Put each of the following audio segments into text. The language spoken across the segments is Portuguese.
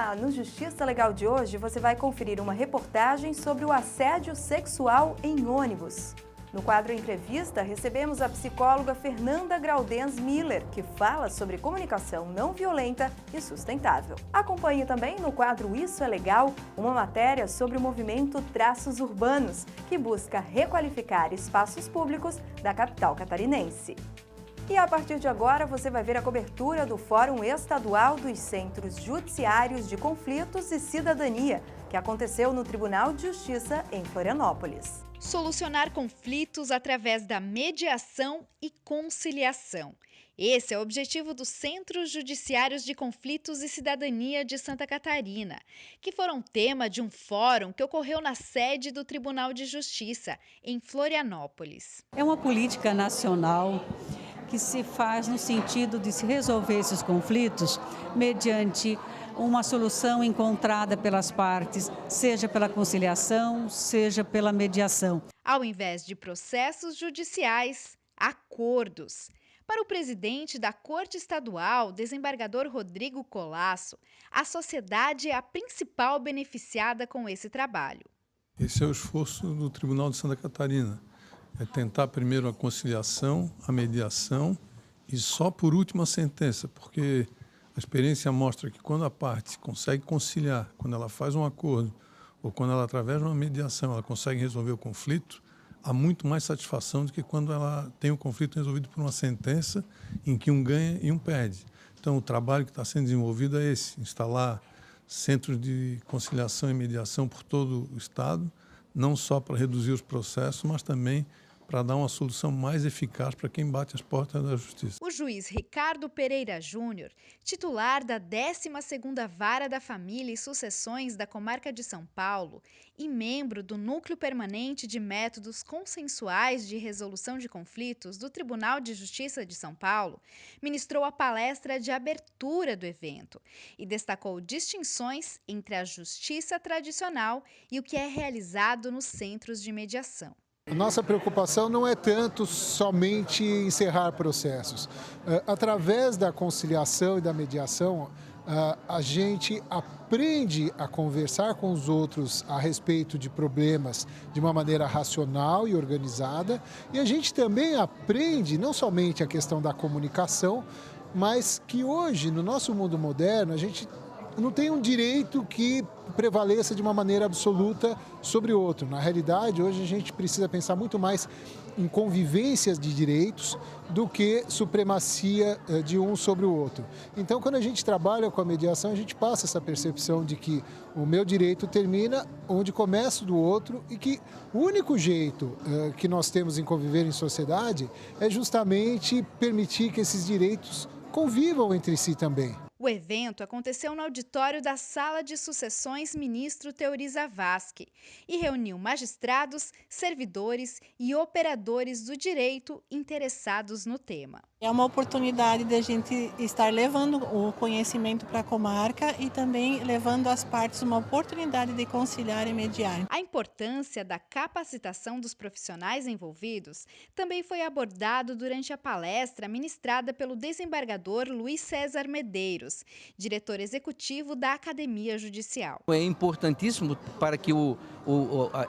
Olá! No Justiça Legal de hoje você vai conferir uma reportagem sobre o assédio sexual em ônibus. No quadro Entrevista, recebemos a psicóloga Fernanda Graudens Miller, que fala sobre comunicação não violenta e sustentável. Acompanhe também no quadro Isso é Legal, uma matéria sobre o movimento Traços Urbanos, que busca requalificar espaços públicos da capital catarinense. E a partir de agora você vai ver a cobertura do Fórum Estadual dos Centros Judiciários de Conflitos e Cidadania, que aconteceu no Tribunal de Justiça em Florianópolis. Solucionar conflitos através da mediação e conciliação. Esse é o objetivo dos Centros Judiciários de Conflitos e Cidadania de Santa Catarina, que foram tema de um fórum que ocorreu na sede do Tribunal de Justiça, em Florianópolis. É uma política nacional que se faz no sentido de se resolver esses conflitos mediante uma solução encontrada pelas partes, seja pela conciliação, seja pela mediação. Ao invés de processos judiciais, acordos. Para o presidente da Corte Estadual, desembargador Rodrigo Colasso, a sociedade é a principal beneficiada com esse trabalho. Esse é o esforço do Tribunal de Santa Catarina. É tentar primeiro a conciliação, a mediação e só por último a sentença, porque a experiência mostra que quando a parte consegue conciliar, quando ela faz um acordo ou quando ela, através de uma mediação, ela consegue resolver o conflito, há muito mais satisfação do que quando ela tem o conflito resolvido por uma sentença em que um ganha e um perde. Então, o trabalho que está sendo desenvolvido é esse, instalar centros de conciliação e mediação por todo o Estado, não só para reduzir os processos, mas também para dar uma solução mais eficaz para quem bate as portas da justiça. O juiz Ricardo Pereira Júnior, titular da 12ª Vara da Família e Sucessões da Comarca de São Paulo e membro do Núcleo Permanente de Métodos Consensuais de Resolução de Conflitos do Tribunal de Justiça de São Paulo, ministrou a palestra de abertura do evento e destacou distinções entre a justiça tradicional e o que é realizado nos centros de mediação. Nossa preocupação não é tanto somente encerrar processos. Através da conciliação e da mediação, a gente aprende a conversar com os outros a respeito de problemas de uma maneira racional e organizada. E a gente também aprende não somente a questão da comunicação, mas que hoje, no nosso mundo moderno, a gente não tem um direito que prevaleça de uma maneira absoluta sobre o outro. Na realidade, hoje a gente precisa pensar muito mais em convivências de direitos do que supremacia de um sobre o outro. Então, quando a gente trabalha com a mediação, a gente passa essa percepção de que o meu direito termina onde começa o do outro e que o único jeito que nós temos em conviver em sociedade é justamente permitir que esses direitos convivam entre si também. O evento aconteceu no auditório da Sala de Sucessões Ministro Teori Zavascki e reuniu magistrados, servidores e operadores do direito interessados no tema. É uma oportunidade de a gente estar levando o conhecimento para a comarca e também levando às partes uma oportunidade de conciliar e mediar. A importância da capacitação dos profissionais envolvidos também foi abordado durante a palestra ministrada pelo desembargador Luiz César Medeiros, diretor executivo da Academia Judicial. É importantíssimo para que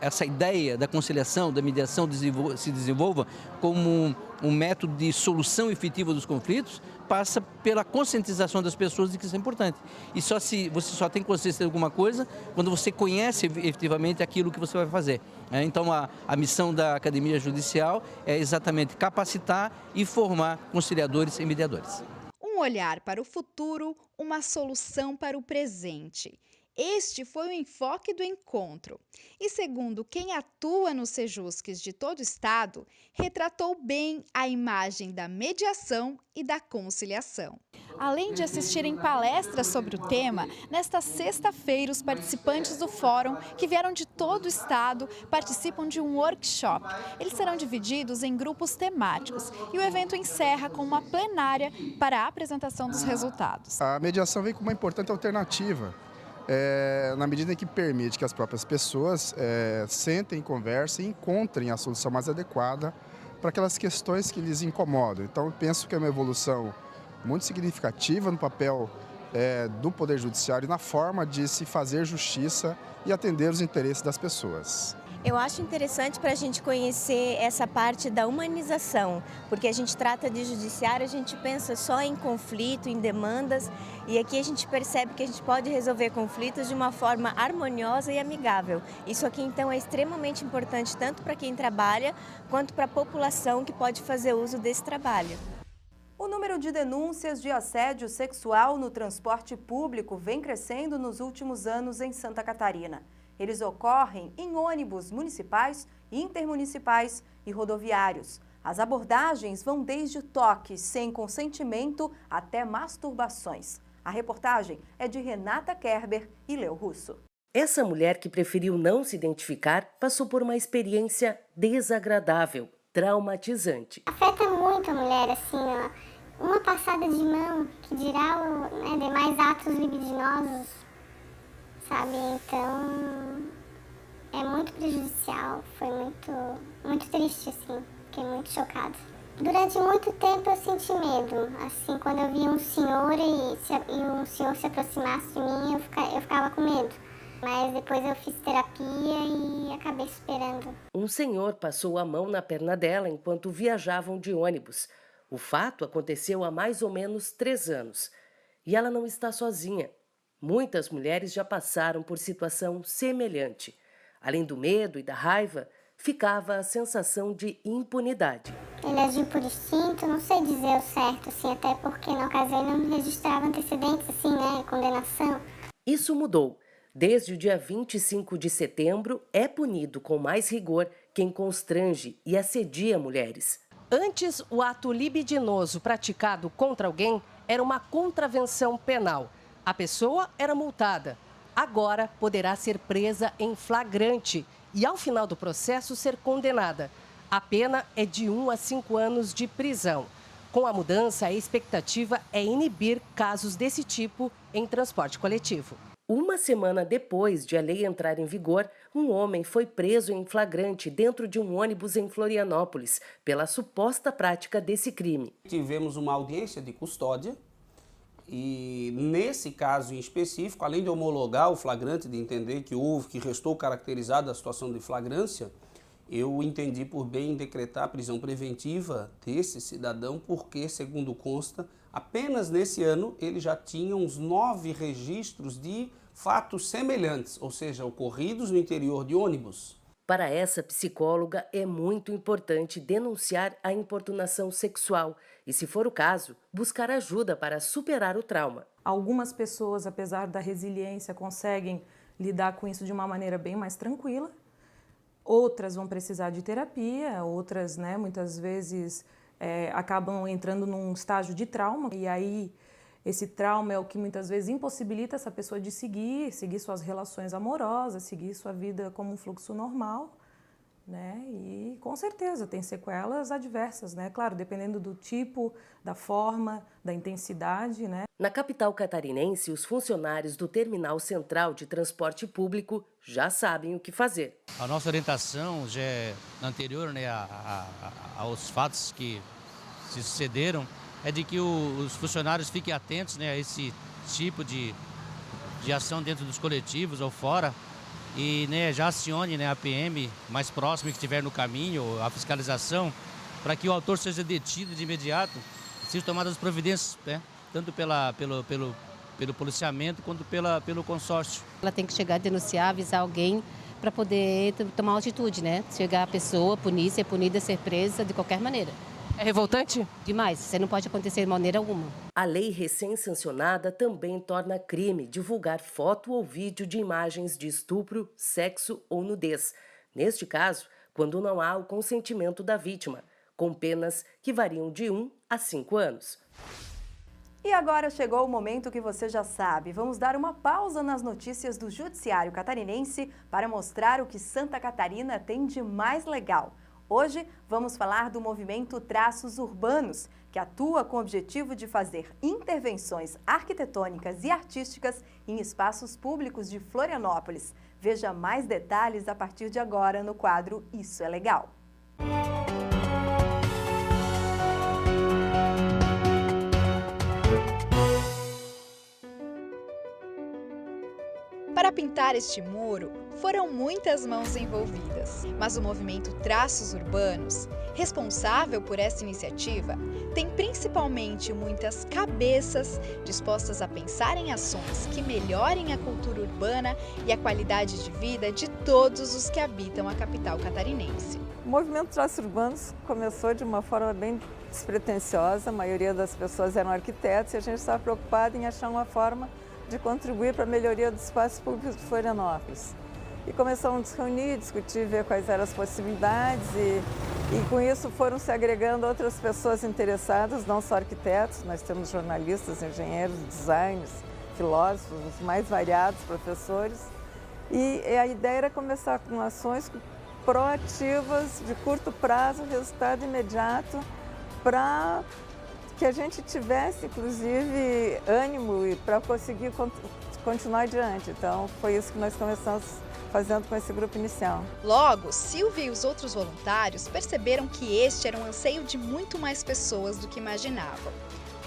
essa ideia da conciliação, da mediação se desenvolva como um método de solução efetiva dos conflitos, passa pela conscientização das pessoas de que isso é importante. E você só tem consciência de alguma coisa quando você conhece efetivamente aquilo que você vai fazer. Então a missão da Academia Judicial é exatamente capacitar e formar conciliadores e mediadores. Um olhar para o futuro, uma solução para o presente. Este foi o enfoque do encontro. E segundo quem atua nos Sejusques de todo o estado, retratou bem a imagem da mediação e da conciliação. Além de assistirem palestras sobre o tema, nesta sexta-feira os participantes do fórum, que vieram de todo o estado, participam de um workshop. Eles serão divididos em grupos temáticos e o evento encerra com uma plenária para a apresentação dos resultados. A mediação vem como uma importante alternativa. Na medida em que permite que as próprias pessoas sentem, conversem e encontrem a solução mais adequada para aquelas questões que lhes incomodam. Então, eu penso que é uma evolução muito significativa no papel do Poder Judiciário na forma de se fazer justiça e atender os interesses das pessoas. Eu acho interessante para a gente conhecer essa parte da humanização, porque a gente trata de judiciário, a gente pensa só em conflito, em demandas, e aqui a gente percebe que a gente pode resolver conflitos de uma forma harmoniosa e amigável. Isso aqui então é extremamente importante tanto para quem trabalha quanto para a população que pode fazer uso desse trabalho. O número de denúncias de assédio sexual no transporte público vem crescendo nos últimos anos em Santa Catarina. Eles ocorrem em ônibus municipais, intermunicipais e rodoviários. As abordagens vão desde toques sem consentimento até masturbações. A reportagem é de Renata Kerber e Leo Russo. Essa mulher que preferiu não se identificar passou por uma experiência desagradável, traumatizante. Afeta muito a mulher, assim, ó. Uma passada de mão, que dirá demais atos libidinosos, sabe? Então, é muito prejudicial, foi muito triste, assim, fiquei muito chocada. Durante muito tempo eu senti medo, assim, quando eu via um senhor e um senhor se aproximasse de mim, eu ficava com medo. Mas depois eu fiz terapia e acabei superando. Um senhor passou a mão na perna dela enquanto viajavam de ônibus. O fato aconteceu há mais ou menos 3 anos. E ela não está sozinha. Muitas mulheres já passaram por situação semelhante. Além do medo e da raiva, ficava a sensação de impunidade. Ele agiu por instinto, não sei dizer o certo, assim, até porque na ocasião ele não registrava antecedentes, assim, condenação. Isso mudou. Desde o dia 25 de setembro, é punido com mais rigor quem constrange e assedia mulheres. Antes, o ato libidinoso praticado contra alguém era uma contravenção penal. A pessoa era multada. Agora poderá ser presa em flagrante e, ao final do processo, ser condenada. A pena é de 1 a 5 anos de prisão. Com a mudança, a expectativa é inibir casos desse tipo em transporte coletivo. Uma semana depois de a lei entrar em vigor, um homem foi preso em flagrante dentro de um ônibus em Florianópolis pela suposta prática desse crime. Tivemos uma audiência de custódia e, nesse caso em específico, além de homologar o flagrante, de entender que restou caracterizada a situação de flagrância, eu entendi por bem decretar a prisão preventiva desse cidadão porque, segundo consta, apenas nesse ano ele já tinha uns 9 registros de fatos semelhantes, ou seja, ocorridos no interior de ônibus. Para essa psicóloga, é muito importante denunciar a importunação sexual e, se for o caso, buscar ajuda para superar o trauma. Algumas pessoas, apesar da resiliência, conseguem lidar com isso de uma maneira bem mais tranquila. Outras vão precisar de terapia, outras, muitas vezes acabam entrando num estágio de trauma. E aí, esse trauma é o que muitas vezes impossibilita essa pessoa de seguir suas relações amorosas, seguir sua vida como um fluxo normal, E com certeza tem sequelas adversas, Claro, dependendo do tipo, da forma, da intensidade, Na capital catarinense, os funcionários do Terminal Central de Transporte Público já sabem o que fazer. A nossa orientação já é anterior aos fatos que se sucederam, é de que os funcionários fiquem atentos a esse tipo de ação dentro dos coletivos ou fora e já acione a PM mais próxima que estiver no caminho, a fiscalização, para que o autor seja detido de imediato, sejam tomadas providências, tanto pelo policiamento quanto pelo consórcio. Ela tem que chegar, denunciar, avisar alguém para poder tomar uma atitude, Chegar a pessoa, punir, ser punida, ser presa de qualquer maneira. É revoltante? Demais, isso não pode acontecer de maneira alguma. A lei recém-sancionada também torna crime divulgar foto ou vídeo de imagens de estupro, sexo ou nudez. Neste caso, quando não há o consentimento da vítima, com penas que variam de 1 a 5 anos. E agora chegou o momento que você já sabe. Vamos dar uma pausa nas notícias do Judiciário Catarinense para mostrar o que Santa Catarina tem de mais legal. Hoje vamos falar do movimento Traços Urbanos, que atua com o objetivo de fazer intervenções arquitetônicas e artísticas em espaços públicos de Florianópolis. Veja mais detalhes a partir de agora no quadro Isso é Legal. Para pintar este muro, foram muitas mãos envolvidas, mas o movimento Traços Urbanos, responsável por essa iniciativa, tem principalmente muitas cabeças dispostas a pensar em ações que melhorem a cultura urbana e a qualidade de vida de todos os que habitam a capital catarinense. O movimento Traços Urbanos começou de uma forma bem despretensiosa, a maioria das pessoas eram arquitetos e a gente estava preocupado em achar uma forma de contribuir para a melhoria dos espaços públicos de Florianópolis. E começamos a nos reunir, discutir, ver quais eram as possibilidades e com isso foram se agregando outras pessoas interessadas, não só arquitetos, nós temos jornalistas, engenheiros, designers, filósofos, os mais variados, professores. E a ideia era começar com ações proativas, de curto prazo, resultado imediato, para que a gente tivesse, inclusive, ânimo para conseguir continuar adiante. Então, foi isso que nós começamos fazendo com esse grupo inicial. Logo, Silvia e os outros voluntários perceberam que este era um anseio de muito mais pessoas do que imaginavam.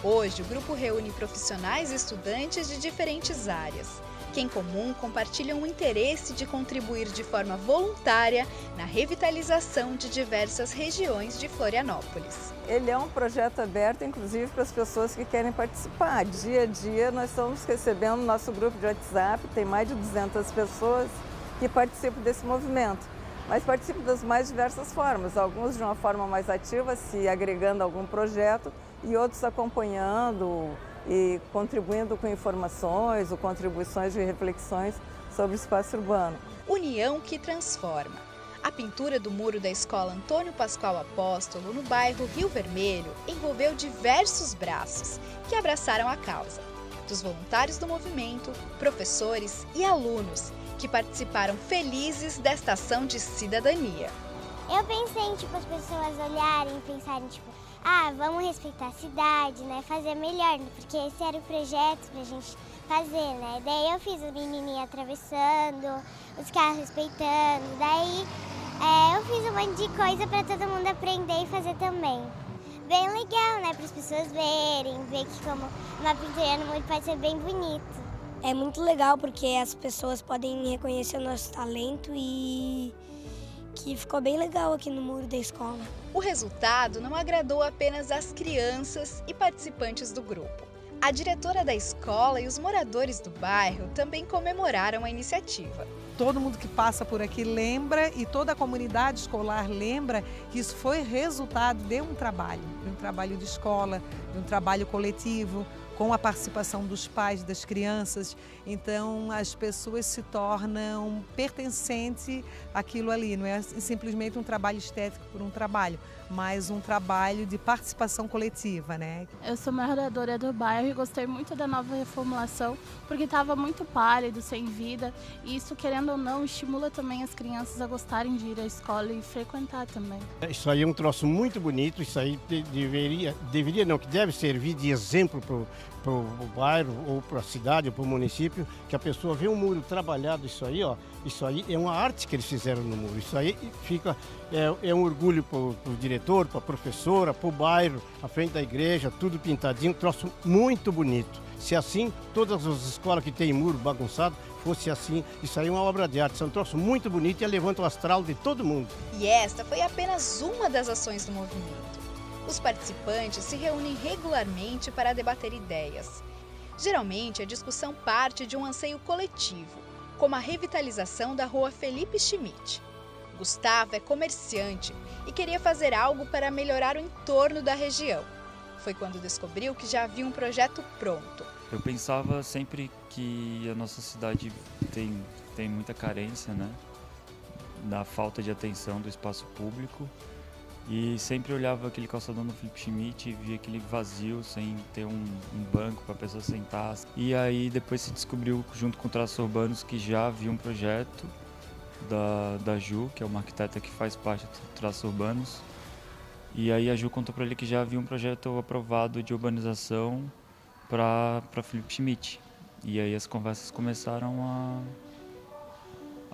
Hoje, o grupo reúne profissionais e estudantes de diferentes áreas, que em comum compartilham o interesse de contribuir de forma voluntária na revitalização de diversas regiões de Florianópolis. Ele é um projeto aberto, inclusive, para as pessoas que querem participar. Dia a dia, nós estamos recebendo no nosso grupo de WhatsApp, tem mais de 200 pessoas que participam desse movimento, mas participam das mais diversas formas, alguns de uma forma mais ativa, se agregando a algum projeto, e outros acompanhando e contribuindo com informações ou contribuições de reflexões sobre o espaço urbano. União que transforma. A pintura do muro da Escola Antônio Pascoal Apóstolo, no bairro Rio Vermelho, envolveu diversos braços que abraçaram a causa. Dos voluntários do movimento, professores e alunos, que participaram felizes desta ação de cidadania. Eu pensei em, as pessoas olharem e pensarem, vamos respeitar a cidade, né, fazer melhor, porque esse era o projeto pra gente fazer, né. Daí eu fiz o menininho atravessando, os carros respeitando, daí eu fiz um monte de coisa para todo mundo aprender e fazer também. Bem legal, né, para as pessoas ver que como uma pintura no muro pode ser bem bonito. É muito legal porque as pessoas podem reconhecer o nosso talento e que ficou bem legal aqui no muro da escola. O resultado não agradou apenas as crianças e participantes do grupo. A diretora da escola e os moradores do bairro também comemoraram a iniciativa. Todo mundo que passa por aqui lembra e toda a comunidade escolar lembra que isso foi resultado de um trabalho de escola, de um trabalho coletivo, com a participação dos pais, das crianças. Então, as pessoas se tornam pertencentes àquilo ali. Não é simplesmente um trabalho estético por um trabalho, mas um trabalho de participação coletiva, né? Eu sou moradora do bairro e gostei muito da nova reformulação, porque estava muito pálido, sem vida. E isso, querendo ou não, estimula também as crianças a gostarem de ir à escola e frequentar também. Isso aí é um troço muito bonito, isso aí deveria não, que deve servir de exemplo para o bairro, ou para a cidade, ou para o município, que a pessoa vê um muro trabalhado, isso aí é uma arte que eles fizeram no muro. Isso aí é um orgulho para o diretor, para a professora, para o bairro, à frente da igreja, tudo pintadinho, um troço muito bonito. Se assim, todas as escolas que têm muro bagunçado, fosse assim, isso aí é uma obra de arte, isso é um troço muito bonito e levanta o astral de todo mundo. E esta foi apenas uma das ações do movimento. Os participantes se reúnem regularmente para debater ideias. Geralmente, a discussão parte de um anseio coletivo, como a revitalização da rua Felipe Schmidt. Gustavo é comerciante e queria fazer algo para melhorar o entorno da região. Foi quando descobriu que já havia um projeto pronto. Eu pensava sempre que a nossa cidade tem muita carência, né, da falta de atenção do espaço público. E sempre olhava aquele calçadão do Felipe Schmidt e via aquele vazio, sem ter um banco para a pessoa sentar. E aí depois se descobriu, junto com Traços Urbanos, que já havia um projeto da Ju, que é uma arquiteta que faz parte do Traços Urbanos. E aí a Ju contou para ele que já havia um projeto aprovado de urbanização para Felipe Schmidt. E aí as conversas começaram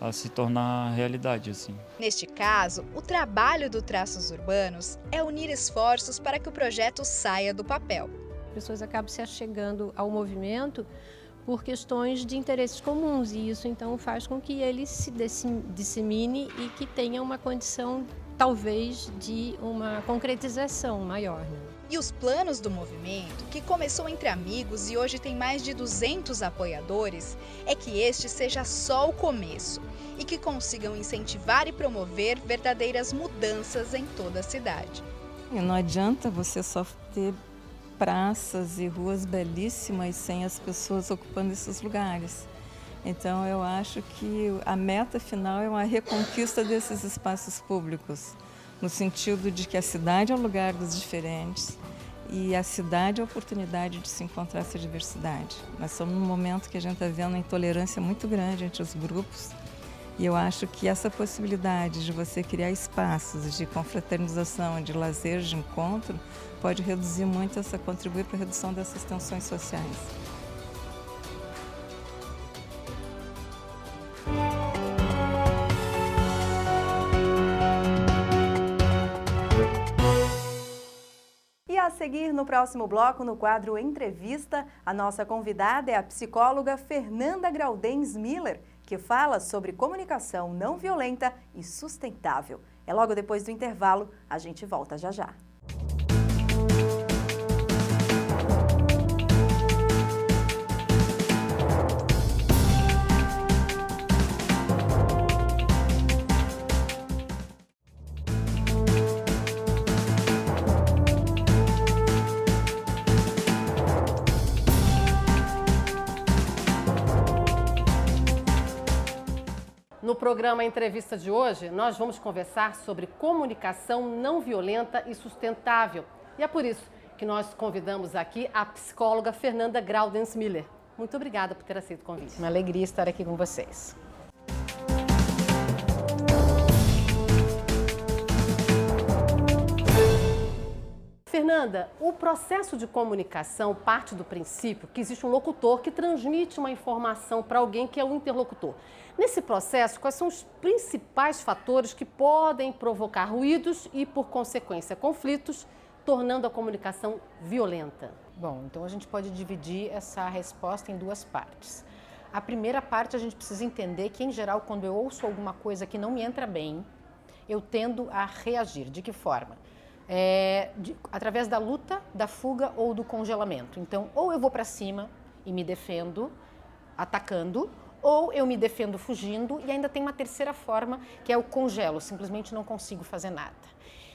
a se tornar realidade, assim. Neste caso, o trabalho do Traços Urbanos é unir esforços para que o projeto saia do papel. As pessoas acabam se achegando ao movimento por questões de interesses comuns, e isso então faz com que ele se dissemine e que tenha uma condição, talvez, de uma concretização maior, né? E os planos do movimento, que começou entre amigos e hoje tem mais de 200 apoiadores, é que este seja só o começo e que consigam incentivar e promover verdadeiras mudanças em toda a cidade. Não adianta você só ter praças e ruas belíssimas sem as pessoas ocupando esses lugares. Então eu acho que a meta final é uma reconquista desses espaços públicos, no sentido de que a cidade é o lugar dos diferentes e a cidade é a oportunidade de se encontrar essa diversidade. Nós estamos num momento que a gente está vendo uma intolerância muito grande entre os grupos e eu acho que essa possibilidade de você criar espaços de confraternização, de lazer, de encontro, pode reduzir muito, contribuir para a redução dessas tensões sociais. A seguir, no próximo bloco, no quadro Entrevista, a nossa convidada é a psicóloga Fernanda Graudens Miller, que fala sobre comunicação não violenta e sustentável. É logo depois do intervalo, a gente volta já já. No programa Entrevista de hoje, nós vamos conversar sobre comunicação não violenta e sustentável. E é por isso que nós convidamos aqui a psicóloga Fernanda Graudens Miller. Muito obrigada por ter aceito o convite. Uma alegria estar aqui com vocês. Fernanda, o processo de comunicação parte do princípio que existe um locutor que transmite uma informação para alguém que é o interlocutor. Nesse processo, quais são os principais fatores que podem provocar ruídos e, por consequência, conflitos, tornando a comunicação violenta? Bom, então a gente pode dividir essa resposta em duas partes. A primeira parte, a gente precisa entender que, em geral, quando eu ouço alguma coisa que não me entra bem, eu tendo a reagir. De que forma? Através da luta, da fuga ou do congelamento. Então, ou eu vou para cima e me defendo, atacando, ou eu me defendo fugindo, e ainda tem uma terceira forma, que é o congelo, simplesmente não consigo fazer nada.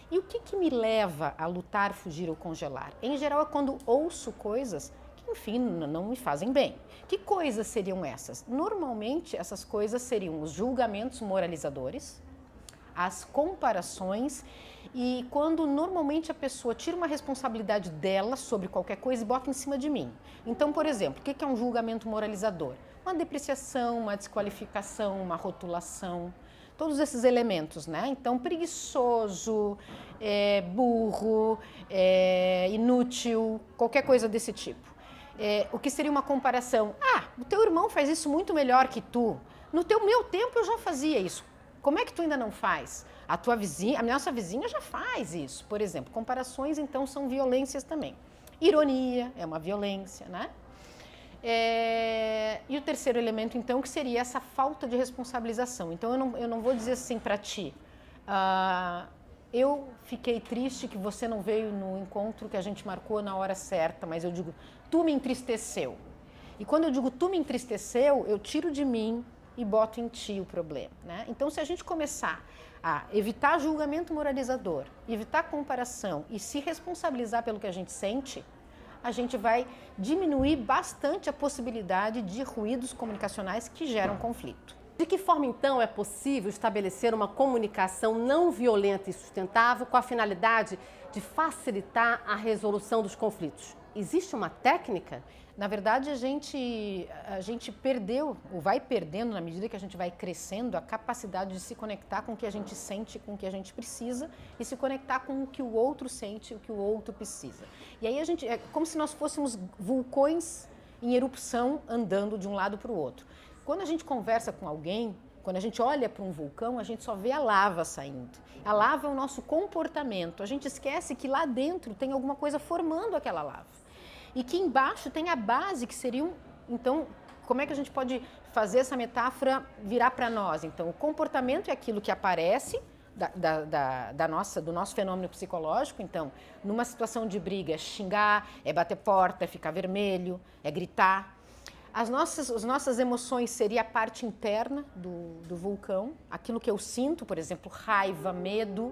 E o que me leva a lutar, fugir ou congelar? Em geral, é quando ouço coisas que, enfim, não me fazem bem. Que coisas seriam essas? Normalmente, essas coisas seriam os julgamentos moralizadores, as comparações, e quando normalmente a pessoa tira uma responsabilidade dela sobre qualquer coisa e bota em cima de mim. Então, por exemplo, o que é um julgamento moralizador? Uma depreciação, uma desqualificação, uma rotulação, todos esses elementos, né? Então, preguiçoso, burro, inútil, qualquer coisa desse tipo. O que seria uma comparação? Ah, o teu irmão faz isso muito melhor que tu. No meu tempo eu já fazia isso. Como é que tu ainda não faz? A tua vizinha, a nossa vizinha já faz isso, por exemplo. Comparações, então, são violências também. Ironia é uma violência, né? E o terceiro elemento, então, que seria essa falta de responsabilização. Então, eu não vou dizer assim para ti, eu fiquei triste que você não veio no encontro que a gente marcou na hora certa, mas eu digo, tu me entristeceu. E quando eu digo tu me entristeceu, eu tiro de mim e boto em ti o problema, né? Então, se a gente começar a evitar julgamento moralizador, evitar comparação e se responsabilizar pelo que a gente sente, a gente vai diminuir bastante a possibilidade de ruídos comunicacionais que geram conflito. De que forma, então, é possível estabelecer uma comunicação não violenta e sustentável com a finalidade de facilitar a resolução dos conflitos? Existe uma técnica? Na verdade, a gente perdeu, ou vai perdendo, na medida que a gente vai crescendo, a capacidade de se conectar com o que a gente sente, com o que a gente precisa, e se conectar com o que o outro sente, o que o outro precisa. E aí é como se nós fôssemos vulcões em erupção, andando de um lado para o outro. Quando a gente conversa com alguém, quando a gente olha para um vulcão, a gente só vê a lava saindo. A lava é o nosso comportamento. A gente esquece que lá dentro tem alguma coisa formando aquela lava. E que embaixo tem a base, que seriam, então, como é que a gente pode fazer essa metáfora virar para nós? Então, o comportamento é aquilo que aparece do nosso fenômeno psicológico. Então, numa situação de briga, é xingar, é bater porta, é ficar vermelho, é gritar. As nossas emoções seria a parte interna do vulcão, aquilo que eu sinto, por exemplo, raiva, medo.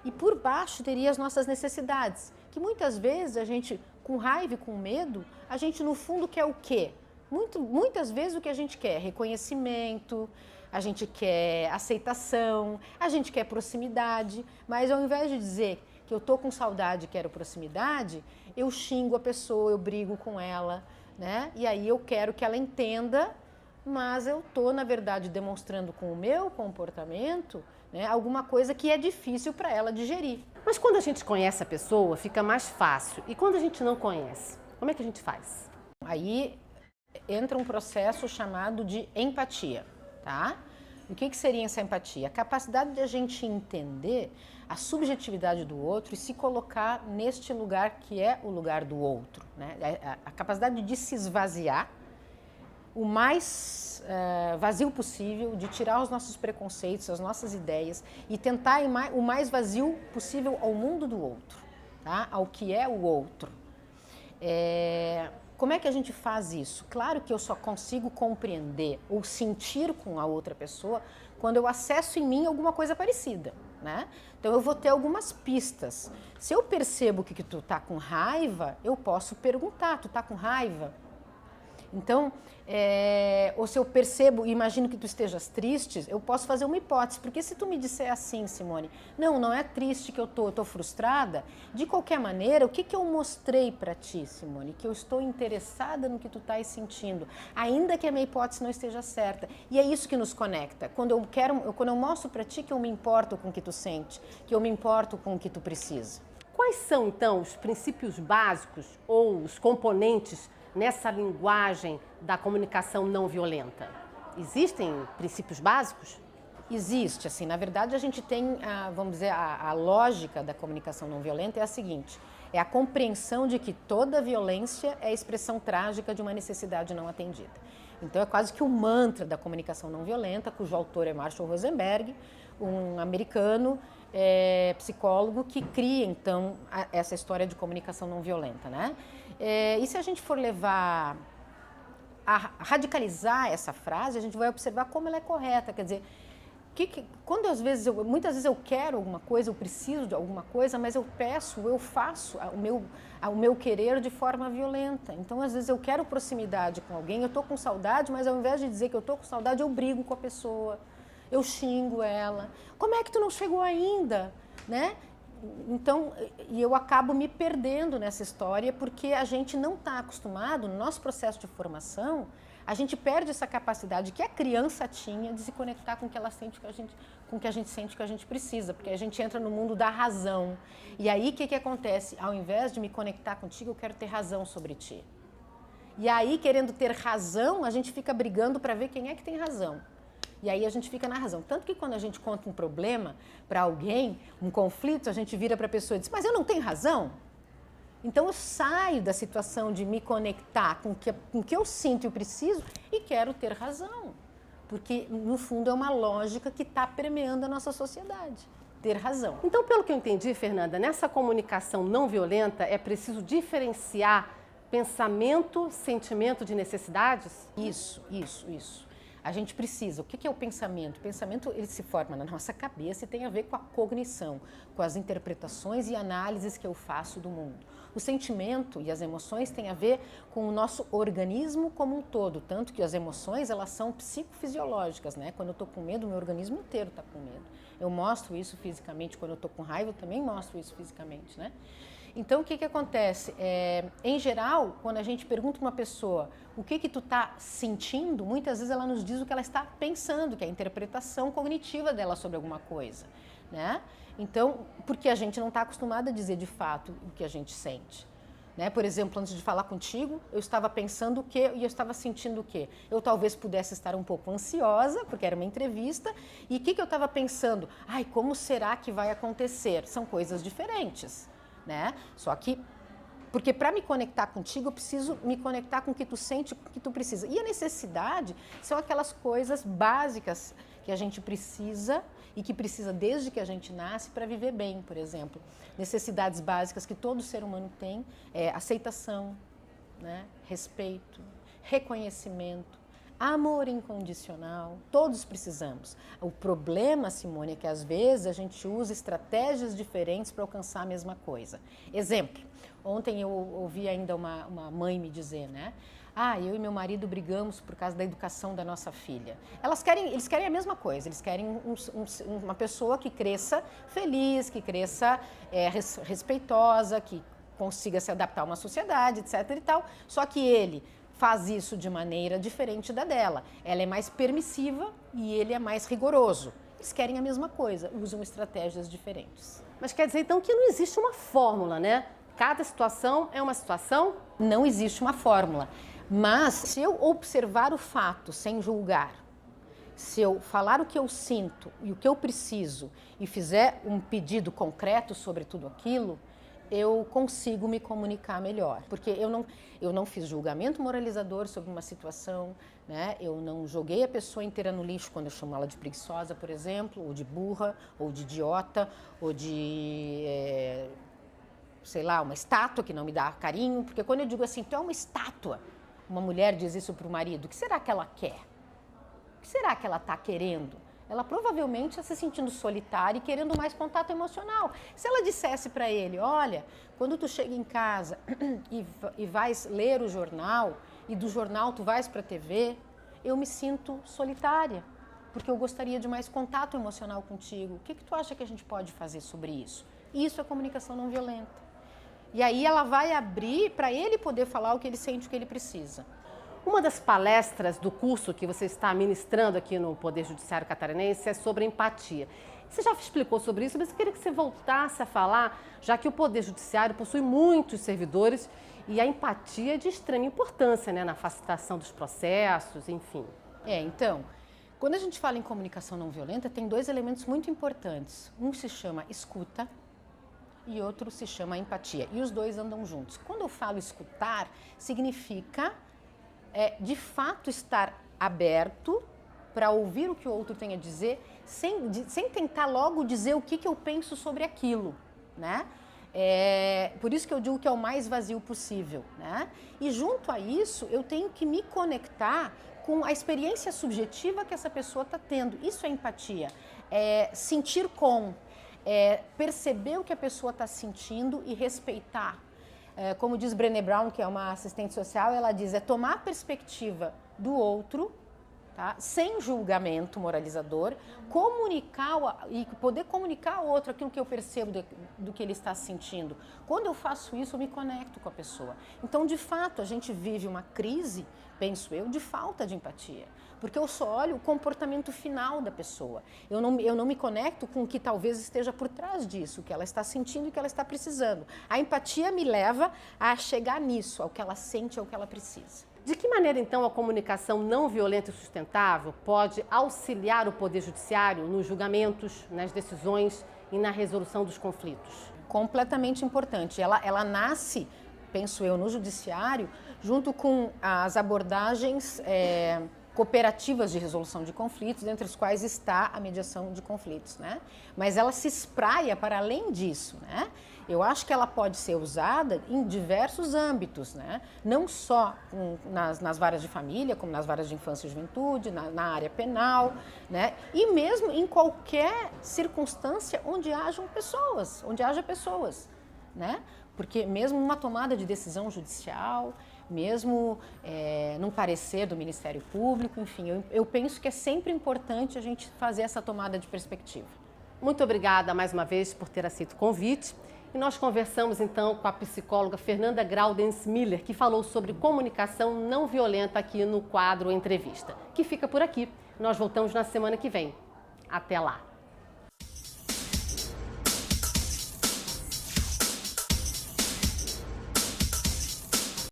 E por baixo teria as nossas necessidades, que muitas vezes a gente, com raiva e com medo, a gente no fundo quer o quê? Muitas vezes o que a gente quer é reconhecimento, a gente quer aceitação, a gente quer proximidade, mas ao invés de dizer que eu tô com saudade e quero proximidade, eu xingo a pessoa, eu brigo com ela, né? E aí eu quero que ela entenda, mas eu tô, na verdade, demonstrando com o meu comportamento, né, alguma coisa que é difícil para ela digerir. Mas quando a gente conhece a pessoa, fica mais fácil. E quando a gente não conhece, como é que a gente faz? Aí entra um processo chamado de empatia, tá? O que seria essa empatia? A capacidade de a gente entender a subjetividade do outro e se colocar neste lugar que é o lugar do outro, né? A capacidade de se esvaziar o mais vazio possível, de tirar os nossos preconceitos, as nossas ideias e tentar ir o mais vazio possível ao mundo do outro, tá? Ao que é o outro. Como é que a gente faz isso? Claro que eu só consigo compreender ou sentir com a outra pessoa quando eu acesso em mim alguma coisa parecida, né? Então eu vou ter algumas pistas. Se eu percebo que tu tá com raiva, eu posso perguntar, tu tá com raiva? Então, ou se eu percebo e imagino que tu estejas triste, eu posso fazer uma hipótese, porque se tu me disser assim, Simone, não é triste que eu tô frustrada, de qualquer maneira, o que eu mostrei para ti, Simone? Que eu estou interessada no que tu estás sentindo, ainda que a minha hipótese não esteja certa. E é isso que nos conecta. Quando eu mostro para ti que eu me importo com o que tu sente, que eu me importo com o que tu precisa. Quais são, então, os princípios básicos ou os componentes nessa linguagem da comunicação não violenta? Existem princípios básicos? Existe, assim, na verdade a gente tem, vamos dizer, a lógica da comunicação não violenta é a seguinte, é a compreensão de que toda violência é a expressão trágica de uma necessidade não atendida. Então é quase que o mantra da comunicação não violenta, cujo autor é Marshall Rosenberg, um americano psicólogo que cria, então, essa história de comunicação não violenta, né? E se a gente for levar a radicalizar essa frase, a gente vai observar como ela é correta. Quer dizer, quando muitas vezes eu quero alguma coisa, eu preciso de alguma coisa, mas eu faço o meu querer de forma violenta. Então, às vezes eu quero proximidade com alguém, eu estou com saudade, mas ao invés de dizer que eu estou com saudade, eu brigo com a pessoa, eu xingo ela. Como é que tu não chegou ainda, né? Então, e eu acabo me perdendo nessa história porque a gente não está acostumado, no nosso processo de formação, a gente perde essa capacidade que a criança tinha de se conectar com o que ela sente, com o que a gente sente, o que a gente precisa, porque a gente entra no mundo da razão. E aí, o que acontece? Ao invés de me conectar contigo, eu quero ter razão sobre ti. E aí, querendo ter razão, a gente fica brigando para ver quem é que tem razão. E aí a gente fica na razão. Tanto que quando a gente conta um problema para alguém, um conflito, a gente vira para a pessoa e diz, mas eu não tenho razão? Então eu saio da situação de me conectar com o que eu sinto e preciso e quero ter razão. Porque, no fundo, é uma lógica que está permeando a nossa sociedade. Ter razão. Então, pelo que eu entendi, Fernanda, nessa comunicação não violenta é preciso diferenciar pensamento, sentimento de necessidades? Isso. A gente precisa. O que é o pensamento? O pensamento, ele se forma na nossa cabeça e tem a ver com a cognição, com as interpretações e análises que eu faço do mundo. O sentimento e as emoções têm a ver com o nosso organismo como um todo, tanto que as emoções, elas são psicofisiológicas, né? Quando eu estou com medo, meu organismo inteiro está com medo. Eu mostro isso fisicamente, quando eu estou com raiva, eu também mostro isso fisicamente, né? Então, o que acontece? Em geral, quando a gente pergunta uma pessoa o que tu está sentindo, muitas vezes ela nos diz o que ela está pensando, que é a interpretação cognitiva dela sobre alguma coisa, né? Então, porque a gente não está acostumado a dizer de fato o que a gente sente. Né? Por exemplo, antes de falar contigo, eu estava pensando o quê e eu estava sentindo o quê? Eu talvez pudesse estar um pouco ansiosa, porque era uma entrevista, e o que eu estava pensando? Ai, como será que vai acontecer? São coisas diferentes. Né? Só que Porque para me conectar contigo, eu preciso me conectar com o que tu sente, com o que tu precisa. E a necessidade são aquelas coisas básicas que a gente precisa e que precisa desde que a gente nasce para viver bem, por exemplo. Necessidades básicas que todo ser humano tem é aceitação, né? Respeito, reconhecimento, amor incondicional, todos precisamos. O problema, Simone, é que às vezes a gente usa estratégias diferentes para alcançar a mesma coisa. Exemplo, ontem eu ouvi ainda uma mãe me dizer, né? Eu e meu marido brigamos por causa da educação da nossa filha. Eles querem a mesma coisa, eles querem uma pessoa que cresça feliz, que cresça respeitosa, que consiga se adaptar a uma sociedade, etc. e tal. Só que ele faz isso de maneira diferente da dela. Ela é mais permissiva e ele é mais rigoroso. Eles querem a mesma coisa, usam estratégias diferentes. Mas quer dizer, então, que não existe uma fórmula, né? Cada situação é uma situação? Não existe uma fórmula. Mas, se eu observar o fato sem julgar, se eu falar o que eu sinto e o que eu preciso e fizer um pedido concreto sobre tudo aquilo, eu consigo me comunicar melhor. Porque eu não fiz julgamento moralizador sobre uma situação, né? Eu não joguei a pessoa inteira no lixo quando eu chamo ela de preguiçosa, por exemplo, ou de burra, ou de idiota, ou de, sei lá, uma estátua que não me dá carinho. Porque quando eu digo assim, tu é uma estátua, uma mulher diz isso para o marido, o que será que ela quer? O que será que ela está querendo? Ela provavelmente está se sentindo solitária e querendo mais contato emocional. Se ela dissesse para ele, olha, quando tu chega em casa e vais ler o jornal, e do jornal tu vais para a TV, eu me sinto solitária, porque eu gostaria de mais contato emocional contigo. O que tu acha que a gente pode fazer sobre isso? Isso é comunicação não violenta. E aí ela vai abrir para ele poder falar o que ele sente, o que ele precisa. Uma das palestras do curso que você está ministrando aqui no Poder Judiciário Catarinense é sobre empatia. Você já explicou sobre isso, mas eu queria que você voltasse a falar, já que o Poder Judiciário possui muitos servidores e a empatia é de extrema importância, né, na facilitação dos processos, enfim. Então, quando a gente fala em comunicação não violenta, tem dois elementos muito importantes. Um se chama escuta e outro se chama empatia. E os dois andam juntos. Quando eu falo escutar, significa de fato estar aberto para ouvir o que o outro tem a dizer, sem tentar logo dizer o que eu penso sobre aquilo, né? Por isso que eu digo que é o mais vazio possível, né? E junto a isso, eu tenho que me conectar com a experiência subjetiva que essa pessoa está tendo. Isso é empatia. Sentir perceber o que a pessoa está sentindo e respeitar. Como diz Brené Brown, que é uma assistente social, ela diz, tomar a perspectiva do outro, tá? Sem julgamento moralizador, comunicar e poder comunicar ao outro aquilo que eu percebo do que ele está sentindo. Quando eu faço isso, eu me conecto com a pessoa. Então, de fato, a gente vive uma crise, penso eu, de falta de empatia. Porque eu só olho o comportamento final da pessoa. Eu não me conecto com o que talvez esteja por trás disso, o que ela está sentindo e o que ela está precisando. A empatia me leva a chegar nisso, ao que ela sente, ao que ela precisa. De que maneira, então, a comunicação não violenta e sustentável pode auxiliar o Poder Judiciário nos julgamentos, nas decisões e na resolução dos conflitos? Completamente importante. Ela nasce, penso eu, no Judiciário, junto com as abordagens cooperativas de resolução de conflitos, dentre as quais está a mediação de conflitos, né? Mas ela se espraia para além disso, né? Eu acho que ela pode ser usada em diversos âmbitos, né? Não só nas varas de família, como nas varas de infância e juventude, na área penal, né? E mesmo em qualquer circunstância onde haja pessoas, né? Porque mesmo numa tomada de decisão judicial, mesmo num parecer do Ministério Público, enfim, eu penso que é sempre importante a gente fazer essa tomada de perspectiva. Muito obrigada mais uma vez por ter aceito o convite. E nós conversamos então com a psicóloga Fernanda Graudens Miller, que falou sobre comunicação não violenta aqui no quadro Entrevista, que fica por aqui. Nós voltamos na semana que vem. Até lá!